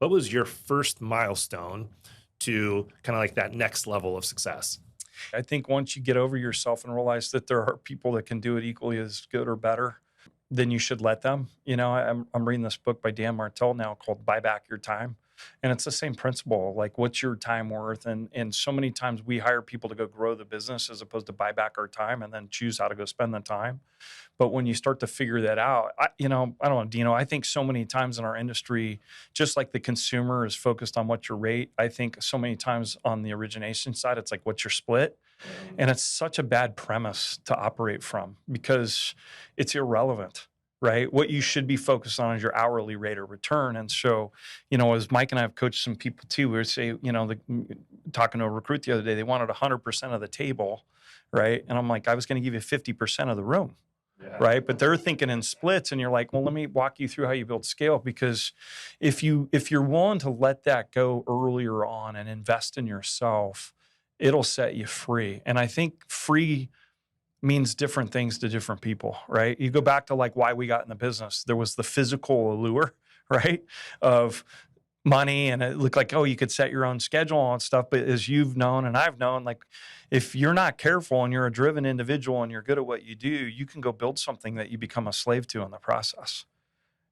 What was your first milestone to kind of like that next level of success? I think once you get over yourself and realize that there are people that can do it equally as good or better, then you should let them. I'm reading this book by Dan Martell now called Buy Back Your Time. And it's the same principle, like what's your time worth? And so many times we hire people to go grow the business as opposed to buy back our time and then choose how to go spend the time. But when you start to figure that out, I don't know, Dino, I think so many times in our industry, just like the consumer is focused on what's your rate, I think so many times on the origination side, it's like, what's your split? And it's such a bad premise to operate from because it's irrelevant, right? What you should be focused on is your hourly rate of return. And so, as Mike and I have coached some people too, we would say, talking to a recruit the other day, they wanted 100% of the table, right? And I'm like, I was going to give you 50% of the room. Yeah. Right. But they're thinking in splits and you're like, well, let me walk you through how you build scale, because if you're willing to let that go earlier on and invest in yourself, it'll set you free. And I think free means different things to different people, right? You go back to like why we got in the business. There was the physical allure, right? Of money, and it looked like, oh, you could set your own schedule and stuff. But as you've known and I've known, like if you're not careful and you're a driven individual and you're good at what you do, you can go build something that you become a slave to in the process.